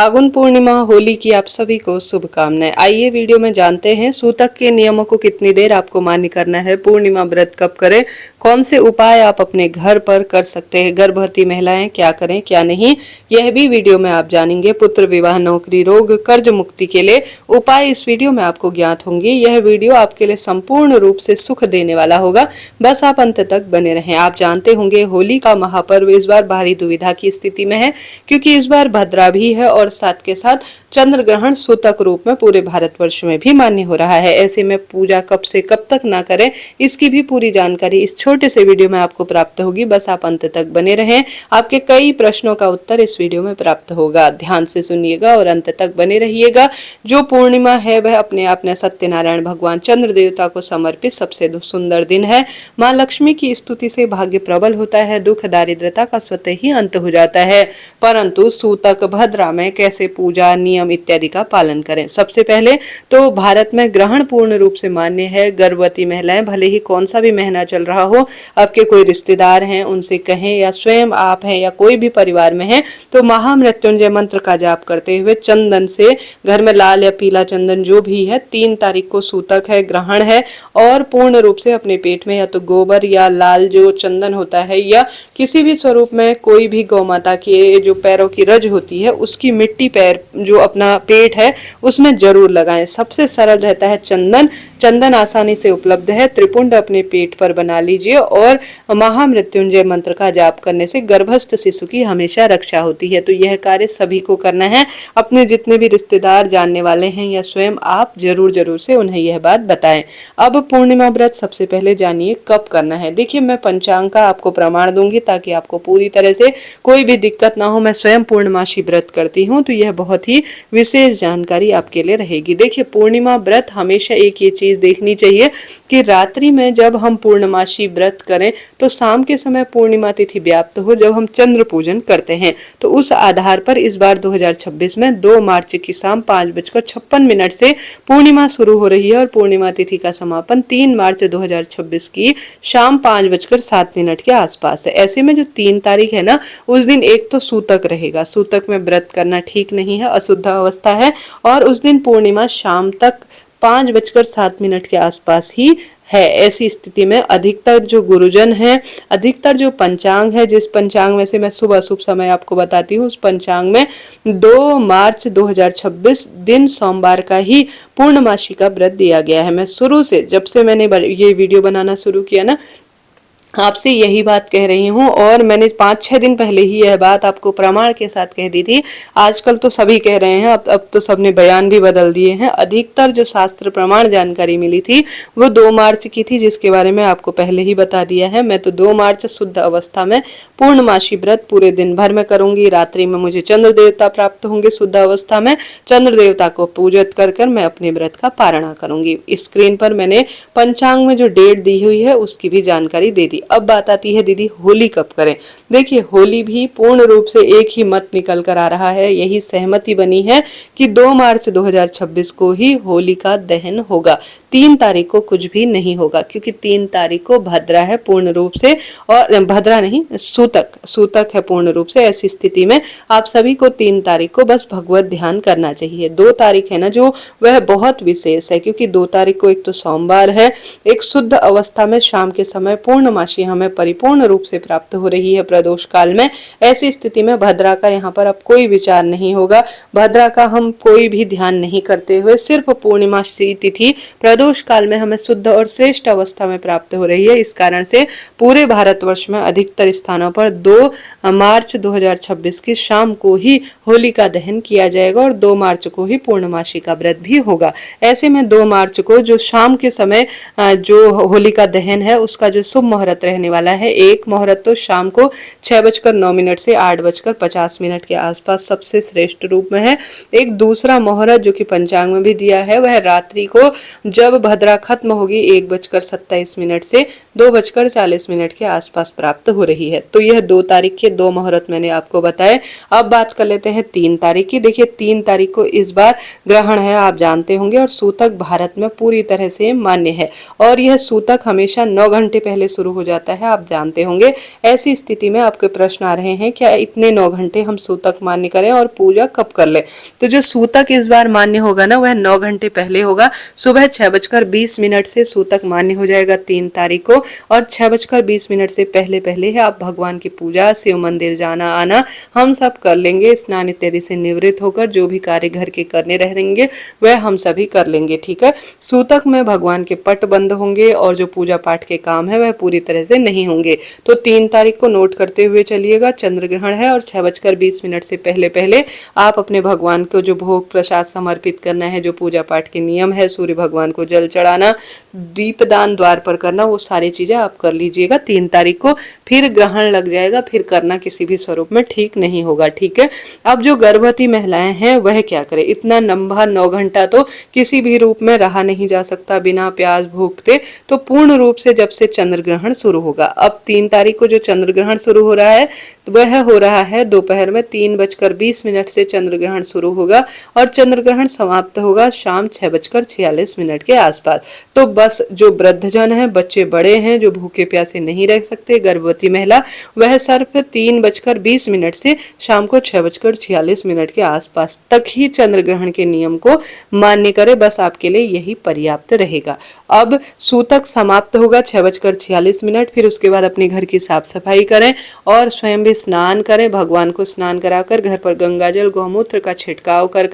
फागुन पूर्णिमा होली की आप सभी को शुभकामनाएं। आइए वीडियो में जानते हैं सूतक के नियमों को कितनी देर आपको मान्य करना है, पूर्णिमा व्रत कब करें, कौन से उपाय आप अपने घर पर कर सकते हैं, गर्भवती महिलाएं क्या करें क्या नहीं, यह भी वीडियो में आप जानेंगे। पुत्र विवाह, नौकरी, रोग, कर्ज मुक्ति के लिए उपाय इस वीडियो में आपको ज्ञात होंगे। यह वीडियो आपके लिए संपूर्ण रूप से सुख देने वाला होगा, बस आप अंत तक बने रहें। आप जानते होंगे होली का महापर्व इस बार भारी दुविधा की स्थिति में है, क्योंकि इस बार भद्रा भी है और साथ के साथ चंद्र ग्रहण सूतक रूप में पूरे भारतवर्ष में भी मान्य हो रहा है। ऐसे में पूजा कब से कब तक ना करें, इसकी भी पूरी जानकारी इस छोटे से वीडियो में आपको प्राप्त होगी, बस आप अंत तक बने रहें। आपके कई प्रश्नों का उत्तर इस वीडियो में प्राप्त होगा, ध्यान से सुनिएगा और अंत तक बने रहिएगा। जो पूर्णिमा है वह अपने आप में सत्यनारायण भगवान चंद्र देवता को समर्पित सबसे सुंदर दिन है। माँ लक्ष्मी की स्तुति से भाग्य प्रबल होता है, दुख दारिद्रता का स्वतः ही अंत हो जाता है। परंतु सूतक भद्रा में कैसे पूजा, नियम इत्यादि का पालन करें। सबसे पहले तो भारत में ग्रहण पूर्ण रूप से मान्य है। गर्भवती महिलाएं, भले ही कौन सा भी महीना चल रहा हो, आपके कोई रिश्तेदार हैं उनसे कहें या स्वयं आप हैं या कोई भी परिवार में है, तो महामृत्युंजय मंत्र का जाप करते हुए चंदन से, घर में लाल या पीला चंदन जो भी है, 3 तारीख को सूतक है, ग्रहण है, और पूर्ण रूप से अपने पेट में या तो गोबर या लाल जो चंदन होता है या किसी भी स्वरूप में कोई भी गौ माता के जो पैरों की रज होती है उसकी मिट्टी पैर जो अपना पेट है उसमें जरूर लगाएं। सबसे सरल रहता है चंदन। चंदन आसानी से उपलब्ध है। त्रिपुंड अपने पेट पर बना लीजिए और महामृत्युंजय मंत्र का जाप करने से गर्भस्थ शिशु की हमेशा रक्षा होती है। तो यह कार्य सभी को करना है। अपने जितने भी रिश्तेदार, जानने वाले हैं या स्वयं आप, जरूर से उन्हें यह बात बताएं। अब पूर्णिमा व्रत सबसे पहले जानिए कब करना है। देखिए, मैं पंचांग का आपको प्रमाण दूंगी ताकि आपको पूरी तरह से कोई भी दिक्कत ना हो। मैं स्वयं पूर्णमासी व्रत करती हूँ, तो यह बहुत ही विशेष जानकारी आपके लिए रहेगी। देखिए, पूर्णिमा व्रत हमेशा एक ये चीज देखनी चाहिए कि रात्रि में जब हम पूर्णमासी व्रत करें तो शाम के समय पूर्णिमा तिथि व्याप्त हो, जब हम चंद्र पूजन करते हैं। तो उस आधार पर इस बार 2026 में 2 मार्च की शाम 5:56 से पूर्णिमा शुरू हो रही है और पूर्णिमा तिथि का समापन 3 मार्च 2026 की शाम 5:07 के आसपास है। ऐसे में जो 3 तारीख है ना, उस दिन एक तो सूतक रहेगा। सूतक में व्रत करना ठीक नहीं है, अशुद्ध अवस्था है, और उस दिन पूर्णिमा शाम तक 5:07 के आसपास ही है। ऐसी स्थिति में अधिकतर जो गुरुजन हैं, अधिकतर जो पंचांग है, जिस पंचांग में से मैं शुभ अशुभ समय आपको बताती हूँ, उस पंचांग में 2 मार्च 2026 दिन सोमवार का ही पूर्णमासी का व्रत दिया गया है। मैं शुरू से, जब से मैंने ये वीडियो बनाना शुरू किया ना, आपसे यही बात कह रही हूँ, और मैंने 5-6 दिन पहले ही यह बात आपको प्रमाण के साथ कह दी थी। आजकल तो सभी कह रहे हैं, अब तो सबने बयान भी बदल दिए हैं। अधिकतर जो शास्त्र प्रमाण जानकारी मिली थी वो 2 मार्च की थी, जिसके बारे में आपको पहले ही बता दिया है। मैं तो 2 मार्च शुद्ध अवस्था में पूर्णमासी व्रत पूरे दिन भर में करूंगी। रात्रि में मुझे चंद्र देवता प्राप्त होंगे। शुद्ध अवस्था में चंद्र देवता को पूजित कर मैं अपने व्रत का पारणा करूंगी। इस स्क्रीन पर मैंने पंचांग में जो डेट दी हुई है उसकी भी जानकारी दे दी। अब बात आती है दीदी होली कब करें। देखिए, होली भी पूर्ण रूप से एक ही मत निकल कर आ रहा है, यही सहमति बनी है कि 2 मार्च 2026 को ही होली का दहन होगा। 3 तारीख को कुछ भी नहीं होगा, क्योंकि 3 तारीख को भद्रा है पूर्ण रूप से, और भद्रा नहीं, सूतक है पूर्ण रूप से। ऐसी स्थिति में आप सभी को 3 तारीख को बस भगवत ध्यान करना चाहिए। 2 तारीख है ना जो, वह बहुत विशेष है, क्योंकि 2 तारीख को एक तो सोमवार है, एक शुद्ध अवस्था में शाम के समय पूर्णमासी हमें परिपूर्ण रूप से प्राप्त हो रही है प्रदोष काल में। ऐसी स्थिति में भद्रा का यहाँ पर अब कोई विचार नहीं होगा। भद्रा का हम कोई भी ध्यान नहीं करते हुए सिर्फ पूर्णिमासी तिथि प्रदोष काल में हमें शुद्ध और श्रेष्ठ अवस्था में प्राप्त हो रही है। इस कारण से पूरे भारतवर्ष में अधिकतर स्थानों पर 2 मार्च 2026 की शाम को ही होली का दहन किया जाएगा और 2 मार्च को ही पूर्णमासी का व्रत भी होगा। ऐसे में 2 मार्च को जो शाम के समय जो होली का दहन है उसका जो शुभ मुहूर्त रहने वाला है, एक मुहूर्त तो शाम को 6:09 से 8:50 के आसपास सबसे श्रेष्ठ रूप में है। एक दूसरा मुहूर्त जो कि पंचांग में भी दिया है, वह रात्रि को जब भद्रा खत्म होगी 1:27 से 2:40 के आसपास प्राप्त हो रही है। तो यह 2 तारीख के 2 मुहूर्त मैंने आपको बताए। अब बात कर लेते हैं 3 तारीख की। देखिए, 3 तारीख को इस बार ग्रहण है, आप जानते होंगे, और सूतक भारत में पूरी तरह से मान्य है, और यह सूतक हमेशा 9 घंटे पहले शुरू हो जाता है, आप जानते होंगे। ऐसी स्थिति में आपके प्रश्न आ रहे हैं क्या इतने 9 घंटे हम सूतक मान्य करें और पूजा कब कर ले। तो जो सूतक इस बार मान्य होगा ना, वह 9 घंटे पहले होगा। सुबह 6:20 से सूतक मान्य हो जाएगा 3 तारीख को, और 6:20 से पहले पहले ही आप भगवान की पूजा, शिव मंदिर जाना आना हम सब कर लेंगे। स्नान इत्यादि से निवृत्त होकर जो भी कार्य घर के करने रहेंगे वह हम सभी कर लेंगे। ठीक है, सूतक में भगवान के पट बंद होंगे और जो पूजा पाठ के काम है वह पूरी तरह से नहीं होंगे। तो 3 तारीख को नोट करते हुए चलिएगा, चंद्र ग्रहण है और 6:20 से पहले पहले आप अपने भगवान को जो भोग प्रसाद समर्पित करना है, जो पूजा पाठ के नियम है, सूर्य भगवान को जल चढ़ाना, दीपदान द्वार पर करना, वो सारी चीजें आप कर लीजिएगा 3 तारीख को। फिर ग्रहण लग जाएगा, फिर करना किसी भी स्वरूप में ठीक नहीं होगा। ठीक है, अब जो गर्भवती महिलाएं हैं वह क्या करें। इतना लंबा 9 घंटा तो किसी भी रूप में रहा नहीं जा सकता बिना प्यास भूखते। तो पूर्ण रूप से जब से चंद्र ग्रहण शुरू होगा, अब 3 तारीख को जो चंद्र ग्रहण शुरू हो रहा है वह हो रहा है दोपहर में 3:20 से चंद्र ग्रहण शुरू होगा और चंद्र ग्रहण समाप्त होगा शाम 6:46 के आसपास। तो बस जो वृद्धजन है, बच्चे बड़े हैं, जो भूखे प्यासे नहीं रह सकते, गर्भवती महिला, वह सिर्फ 3:20 से शाम को 6:46 के आसपास तक ही चंद्र ग्रहण के नियम को मान्य करे। बस आपके लिए यही पर्याप्त रहेगा। अब सूतक समाप्त होगा 6:46, फिर उसके बाद अपने घर की साफ सफाई करें और स्वयं भी स्नान करें। भगवान को स्नान कराकर घर पर गंगाजल गौमूत्र का छिड़काव कर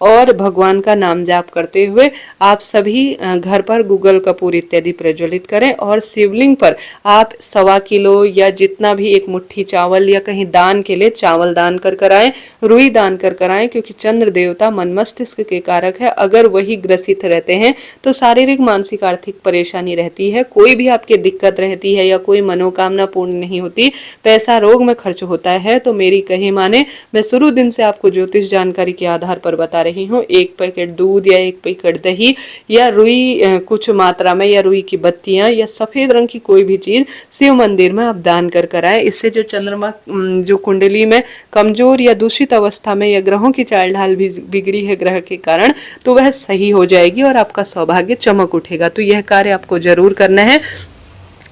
और भगवान का नाम जाप करते हुए आप सभी घर पर गूगल कपूर इत्यादि प्रज्वलित करें और शिवलिंग पर आप 1.25 किलो या जितना भी 1 मुट्ठी चावल या कहीं दान के लिए चावल दान कर आए, रुई दान कर आए, क्योंकि चंद्र देवता मन मस्तिष्क के कारक है। अगर वही ग्रसित रहते हैं तो शारीरिक मानसिक आर्थिक परेशानी रहती है, कोई भी आपकी दिक्कत रहती है या कोई मनोकामना पूर्ण नहीं होती, पैसा रोग में खर्च होता है, तो मेरी कही माने मैं शुरू दिन से आपको ज्योतिष जानकारी के आधार पर बता रही हूँ। 1 पैकेट दूध या 1 पैकेट दही या रुई कुछ मात्रा में, या रुई की बत्तियां या सफेद रंग की कोई भी चीज शिव मंदिर में आप दान कर आए। इससे जो चंद्रमा जो कुंडली में कमजोर या दूषित अवस्था में या ग्रहों की चाल ढाल भी बिगड़ी है ग्रह के कारण, तो वह सही हो जाएगी और आपका सौभाग्य चमक उठेगा। तो यह कार्य आपको जरूर करना है।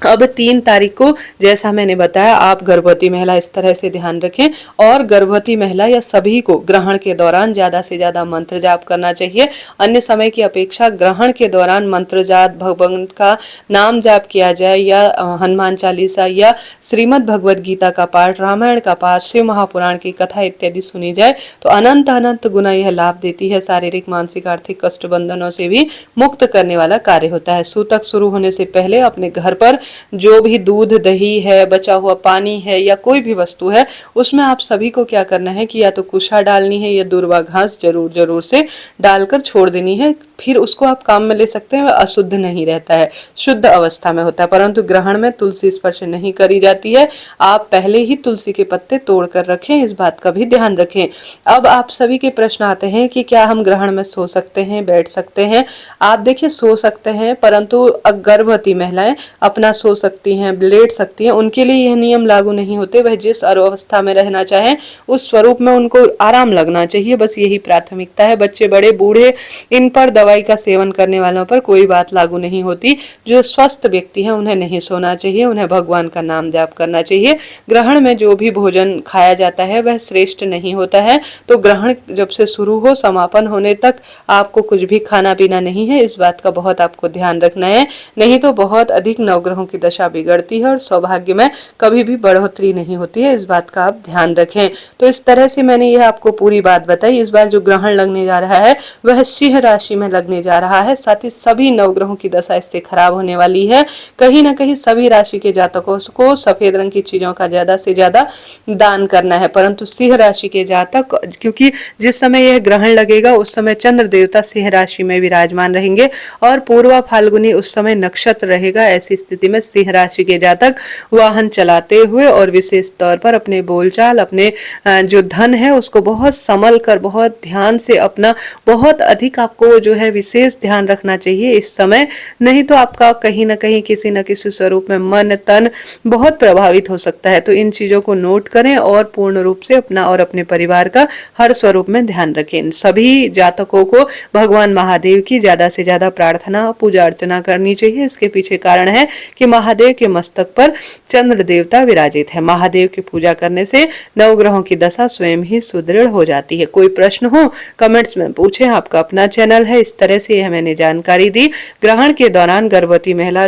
अब 3 तारीख को जैसा मैंने बताया, आप गर्भवती महिला इस तरह से ध्यान रखें, और गर्भवती महिला या सभी को ग्रहण के दौरान ज्यादा से ज्यादा मंत्र जाप करना चाहिए। अन्य समय की अपेक्षा ग्रहण के दौरान मंत्र जाप, भगवान का नाम जाप किया जाए, या हनुमान चालीसा या श्रीमद् भगवद गीता का पाठ, रामायण का पाठ, शिव महापुराण की कथा इत्यादि सुनी जाए तो अनंत अनंत गुना यह लाभ देती है। शारीरिक मानसिक आर्थिक कष्ट बंधनों से भी मुक्त करने वाला कार्य होता है। सूतक शुरू होने से पहले अपने घर पर जो भी दूध दही है, बचा हुआ पानी है या कोई भी वस्तु है, उसमें आप सभी को क्या करना है कि या तो कुशा डालनी है या दूर्वा घास जरूर से डालकर छोड़ देनी है। फिर उसको आप काम में ले सकते हैं, वह अशुद्ध नहीं रहता है, शुद्ध अवस्था में होता है। परंतु ग्रहण में तुलसी स्पर्श नहीं करी जाती है। आप पहले ही तुलसी के पत्ते तोड़ कर रखें, इस बात का भी ध्यान रखें। अब आप सभी के प्रश्न आते हैं कि क्या हम ग्रहण में सो सकते हैं, बैठ सकते हैं। आप देखिए, सो सकते हैं, परंतु गर्भवती महिलाएं अपना सो सकती हैं, लेट सकती हैं, उनके लिए यह नियम लागू नहीं होते। वह जिस अवस्था में रहना चाहें उस स्वरूप में उनको आराम लगना चाहिए, बस यही प्राथमिकता है। बच्चे बड़े बूढ़े इन पर दवाई का सेवन करने वालों पर कोई बात लागू नहीं होती। जो स्वस्थ व्यक्ति हैं उन्हें नहीं सोना चाहिए, उन्हें भगवान का नाम जाप करना चाहिए। ग्रहण में जो भी भोजन खाया जाता है वह श्रेष्ठ नहीं होता है। तो ग्रहण जब से शुरू हो समापन होने तक आपको कुछ भी खाना पीना नहीं है, इस बात का बहुत आपको ध्यान रखना है, नहीं तो बहुत अधिक नवग्रहों की दशा बिगड़ती है और सौभाग्य में कभी भी बढ़ोतरी नहीं होती है। इस बात का आप ध्यान रखें। तो इस तरह से मैंने यह आपको पूरी बात बताई। इस बार जो ग्रहण लगने जा रहा है वह सिंह राशि में लगने जा रहा है, साथ ही सभी नवग्रहों की दशा इससे खराब होने वाली है। कहीं ना कहीं सभी राशि के जातकों को सफेद रंग की चीजों का ज्यादा से ज्यादा दान करना है, परंतु सिंह राशि के जातक, क्योंकि जिस समय यह ग्रहण लगेगा उस समय चंद्र देवता सिंह राशि में विराजमान रहेंगे और पूर्वा फाल्गुनी उस समय नक्षत्र रहेगा। ऐसी स्थिति में सिंह राशि के जातक वाहन चलाते हुए और विशेष तौर पर अपने बोलचाल, अपने जो धन है उसको बहुत संभल कर, बहुत ध्यान से, अपना बहुत अधिक आपको जो है है विशेष ध्यान रखना चाहिए इस समय, नहीं तो आपका कहीं ना कहीं किसी न किसी स्वरूप में मन तन बहुत प्रभावित हो सकता है। तो इन चीजों को नोट करें और पूर्ण रूप से अपना और अपने परिवार का हर स्वरूप में ध्यान रखें। सभी जातकों को भगवान महादेव की ज्यादा से ज्यादा प्रार्थना पूजा अर्चना करनी चाहिए। इसके पीछे कारण है कि महादेव के मस्तक पर चंद्र देवता विराजित है। महादेव की पूजा करने से नवग्रहों की दशा स्वयं ही सुदृढ़ हो जाती है। कोई प्रश्न हो कमेंट्स में पूछें, आपका अपना चैनल है। इस तरह से मैंने जानकारी दी। ग्रहण के दौरान गर्भवती महिला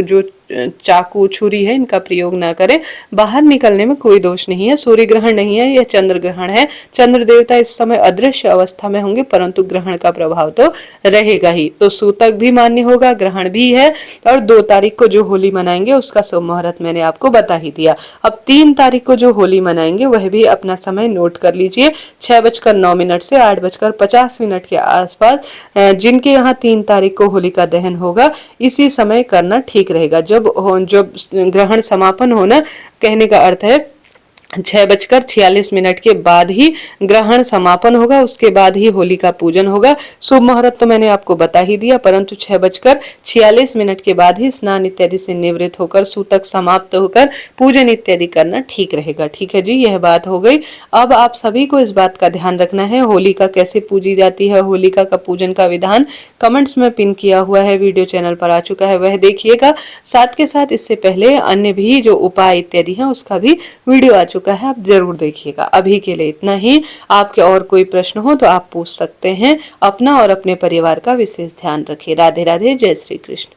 जो चाकू छुरी है इनका प्रयोग ना करें। बाहर निकलने में कोई दोष नहीं है। सूर्य ग्रहण नहीं है, यह चंद्र ग्रहण है। चंद्र देवता इस समय अदृश्य अवस्था में होंगे, परंतु ग्रहण का प्रभाव तो रहेगा ही। तो सूतक भी मान्य होगा, ग्रहण भी है। और 2 तारीख को जो होली मनाएंगे उसका शुभ मुहूर्त मैंने आपको बता ही दिया। अब 3 तारीख को जो होली मनाएंगे वह भी अपना समय नोट कर लीजिए। 6:09 से 8:50 के आसपास जिनके यहाँ 3 तारीख को होलिका दहन होगा इसी समय करना ठीक रहेगा। जब ग्रहण समापन होना, कहने का अर्थ है 6:46 के बाद ही ग्रहण समापन होगा, उसके बाद ही होली का पूजन होगा। शुभ मुहूर्त तो मैंने आपको बता ही दिया, परंतु 6:46 के बाद ही स्नान इत्यादि से निवृत्त होकर सूतक समाप्त होकर पूजन इत्यादि करना ठीक रहेगा। ठीक है जी, यह बात हो गई। अब आप सभी को इस बात का ध्यान रखना है, होलिका कैसे पूजी जाती है, होलिका का पूजन का विधान कमेंट्स में पिन किया हुआ है, वीडियो चैनल पर आ चुका है, वह देखिएगा। साथ के साथ इससे पहले अन्य भी जो उपाय इत्यादि है उसका भी वीडियो आ चुका है, आप जरूर देखिएगा। अभी के लिए इतना ही। आपके और कोई प्रश्न हो तो आप पूछ सकते हैं। अपना और अपने परिवार का विशेष ध्यान रखें। राधे राधे, जय श्री कृष्ण।